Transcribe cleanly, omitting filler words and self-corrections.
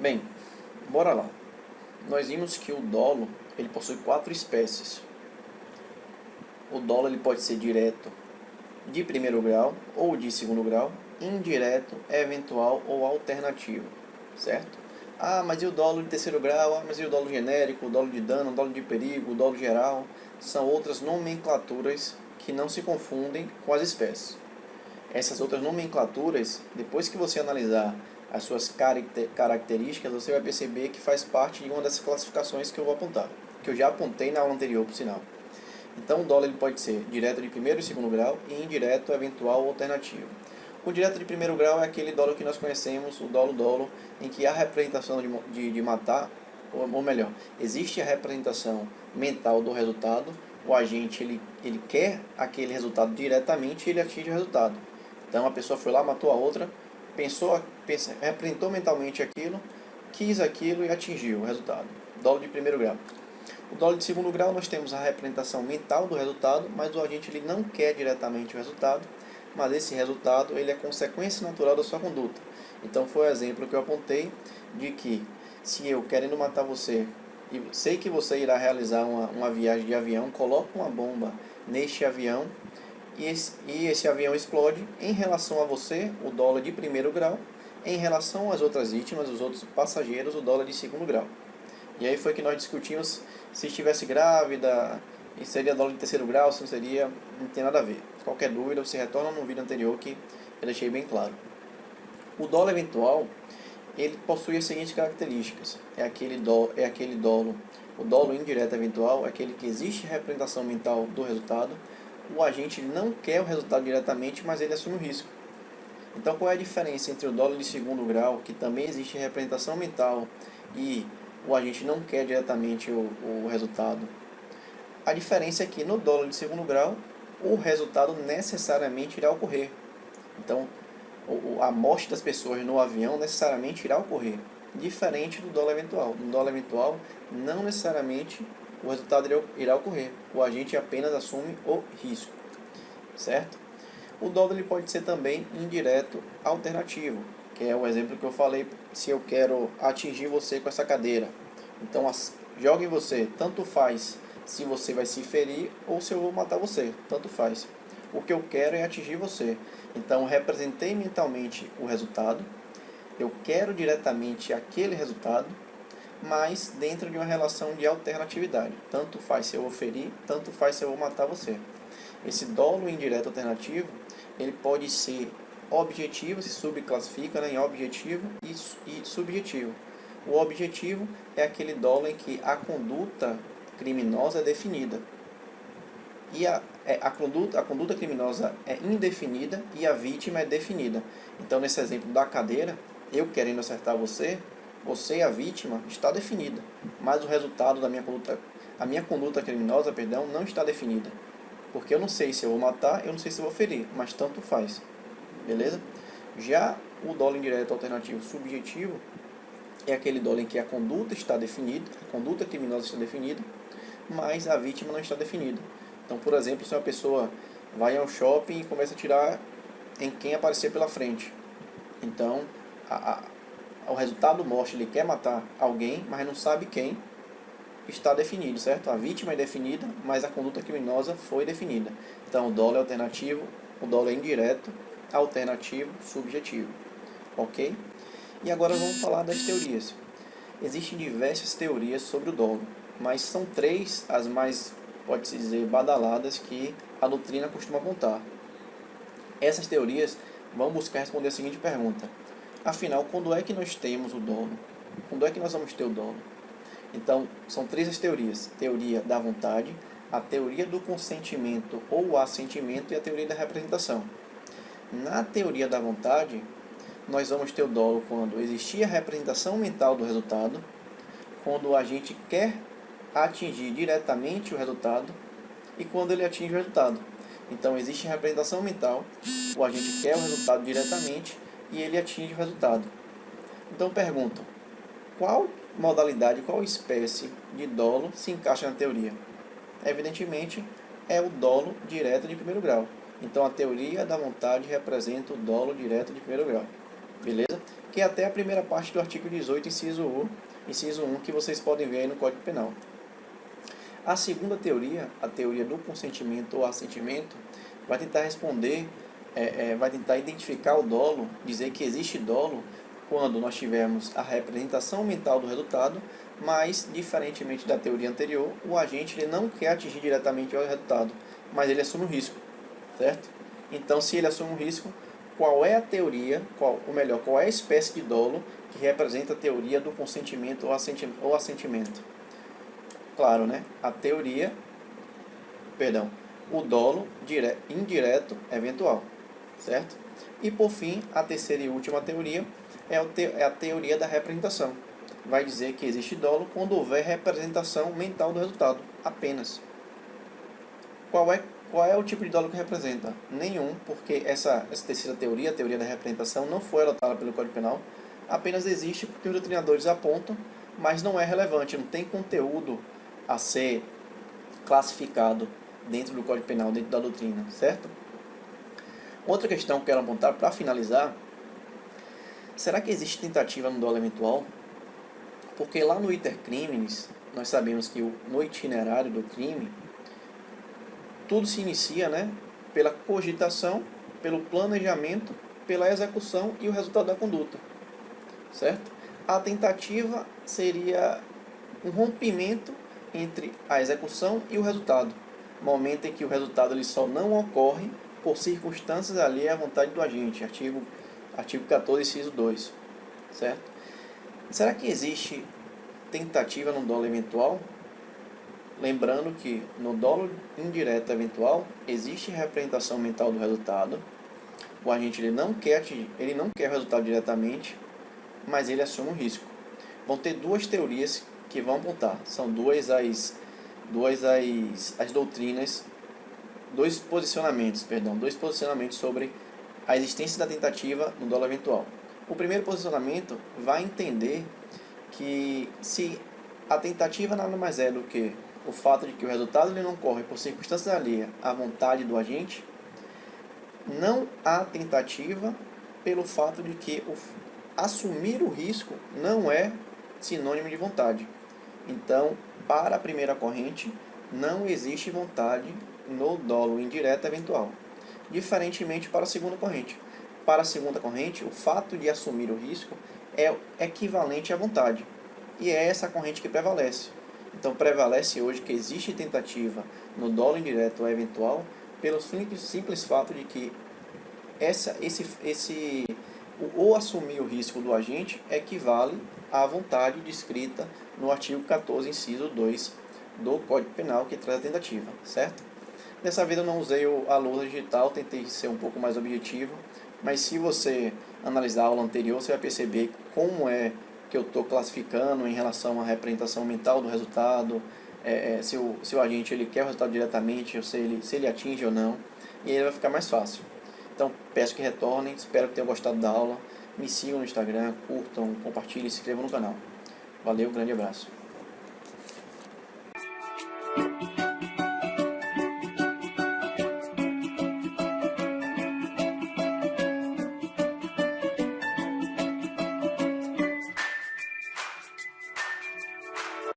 Bem, bora lá. Nós vimos que o dolo ele possui 4 espécies. O dolo ele pode ser direto de primeiro grau ou de segundo grau, indireto, eventual ou alternativo, certo? Ah, mas e o dolo de terceiro grau? Ah, mas e o dolo genérico, o dolo de dano, o dolo de perigo, o dolo geral? São outras nomenclaturas que não se confundem com as espécies. Essas outras nomenclaturas, depois que você analisar as suas características, você vai perceber que faz parte de uma dessas classificações que eu vou apontar, que eu já apontei na aula anterior, por sinal. Então, o dolo ele pode ser direto de primeiro e segundo grau e indireto, eventual ou alternativo. O direto de primeiro grau é aquele dolo que nós conhecemos, o dolo, em que há representação de matar, ou melhor, existe a representação mental do resultado, o agente ele quer aquele resultado diretamente e ele atinge o resultado. Então, a pessoa foi lá, matou a outra, representou mentalmente aquilo, quis aquilo e atingiu o resultado. Dolo de primeiro grau. O dolo de segundo grau nós temos a representação mental do resultado, mas o agente ele não quer diretamente o resultado, mas esse resultado ele é consequência natural da sua conduta. Então foi o exemplo que eu apontei de que se eu querendo matar você e sei que você irá realizar uma viagem de avião, coloco uma bomba neste avião e esse avião explode, em relação a você, o dolo de primeiro grau, em relação às outras vítimas, os outros passageiros, o dolo de segundo grau. E aí foi que nós discutimos se estivesse grávida, e seria dolo de terceiro grau, se não seria, não tem nada a ver. Qualquer dúvida, você retorna no vídeo anterior que eu deixei bem claro. O dolo eventual, ele possui as seguintes características. É aquele dolo, o dolo indireto eventual, é aquele que existe representação mental do resultado. O agente não quer o resultado diretamente, mas ele assume o risco. Então, qual é a diferença entre o dolo de segundo grau, que também existe representação mental, e o agente não quer diretamente o resultado? A diferença é que no dolo de segundo grau, o resultado necessariamente irá ocorrer. Então, a morte das pessoas no avião necessariamente irá ocorrer, diferente do dolo eventual. No dolo eventual, não necessariamente o resultado irá ocorrer. O agente apenas assume o risco, certo? O dolo ele pode ser também indireto alternativo, que é o exemplo que eu falei, se eu quero atingir você com essa cadeira. Então, jogue em você, tanto faz se você vai se ferir ou se eu vou matar você, tanto faz. O que eu quero é atingir você. Então, representei mentalmente o resultado, eu quero diretamente aquele resultado, mas dentro de uma relação de alternatividade. Tanto faz se eu vou ferir, tanto faz se eu vou matar você. Esse dolo indireto alternativo, ele pode ser objetivo, se subclassifica em objetivo e subjetivo. O objetivo é aquele dolo em que a conduta criminosa é definida. E a conduta criminosa é indefinida e a vítima é definida. Então, nesse exemplo da cadeira, eu querendo acertar você, você e a vítima está definida, mas o resultado da minha conduta, a minha conduta criminosa, não está definida. Porque eu não sei se eu vou matar, eu não sei se eu vou ferir, mas tanto faz. Beleza? Já o dolo indireto alternativo subjetivo é aquele dolo em que a conduta está definida, a conduta criminosa está definida, mas a vítima não está definida. Então, por exemplo, se uma pessoa vai ao shopping e começa a atirar em quem aparecer pela frente. Então, o resultado mostra que ele quer matar alguém, mas não sabe quem, está definido, certo? A vítima é definida, mas a conduta criminosa foi definida. Então, o dolo é alternativo, o dolo é indireto, alternativo, subjetivo. Ok? E agora vamos falar das teorias. Existem diversas teorias sobre o dolo, mas são 3 as mais, pode-se dizer, badaladas que a doutrina costuma apontar. Essas teorias vão buscar responder a seguinte pergunta: afinal, quando é que nós temos o dolo? Quando é que nós vamos ter o dolo? Então, são 3 as teorias: teoria da vontade, a teoria do consentimento ou assentimento e a teoria da representação. Na teoria da vontade, nós vamos ter o dolo quando existir a representação mental do resultado, quando a gente quer atingir diretamente o resultado e quando ele atinge o resultado. Então, existe a representação mental, o agente quer o resultado diretamente e ele atinge o resultado. Então, pergunto: qual modalidade, qual espécie de dolo se encaixa na teoria? Evidentemente, é o dolo direto de primeiro grau. Então, a teoria da vontade representa o dolo direto de primeiro grau. Beleza? que é até a primeira parte do artigo 18, inciso 1, que vocês podem ver aí no Código Penal. A segunda teoria, a teoria do consentimento ou assentimento, vai tentar responder, vai tentar identificar o dolo, dizer que existe dolo quando nós tivermos a representação mental do resultado, mas, diferentemente da teoria anterior, o agente ele não quer atingir diretamente o resultado, mas ele assume o risco, certo? Então, se ele assume o risco, qual é a teoria, qual é a espécie de dolo que representa a teoria do consentimento ou assentimento? Claro, né? O dolo indireto eventual, certo? E por fim, a terceira e última teoria é a teoria da representação. Vai dizer que existe dolo quando houver representação mental do resultado, apenas. Qual é o tipo de dolo que representa? Nenhum, porque essa terceira teoria, a teoria da representação, não foi adotada pelo Código Penal, apenas existe porque os doutrinadores apontam, mas não é relevante, não tem conteúdo a ser classificado dentro do Código Penal, dentro da doutrina, certo? Outra questão que eu quero apontar para finalizar: será que existe tentativa no dolo eventual? Porque lá no iter criminis, nós sabemos que no itinerário do crime, tudo se inicia, né, pela cogitação, pelo planejamento, pela execução e o resultado da conduta, certo? A tentativa seria um rompimento entre a execução e o resultado, momento em que o resultado ele só não ocorre por circunstâncias alheias à vontade do agente, artigo 14, inciso 2, certo? Será que existe tentativa no dolo eventual? Lembrando que no dolo indireto eventual existe representação mental do resultado, o agente ele não quer o resultado diretamente, mas ele assume o risco. Vão ter duas teorias que vão apontar, são duas as doutrinas, dois posicionamentos sobre a existência da tentativa no dolo eventual. O primeiro posicionamento vai entender que se a tentativa nada mais é do que o fato de que o resultado ele não ocorre por circunstâncias alheias à vontade do agente, não há tentativa pelo fato de que assumir o risco não é sinônimo de vontade. Então, para a primeira corrente, não existe vontade no dolo indireto eventual. Diferentemente para a segunda corrente. Para a segunda corrente, o fato de assumir o risco é equivalente à vontade. E é essa corrente que prevalece. Então, prevalece hoje que existe tentativa no dolo indireto eventual pelo simples fato de que o assumir o risco do agente equivale à vontade descrita no artigo 14, inciso 2 do Código Penal, que traz a tentativa, certo? Dessa vez eu não usei a lousa digital, tentei ser um pouco mais objetivo, mas se você analisar a aula anterior, você vai perceber como é que eu estou classificando em relação à representação mental do resultado, se o agente ele quer o resultado diretamente, ou se ele atinge ou não, e aí vai ficar mais fácil. Então, peço que retornem, espero que tenham gostado da aula, me sigam no Instagram, curtam, compartilhem e se inscrevam no canal. Valeu, grande abraço.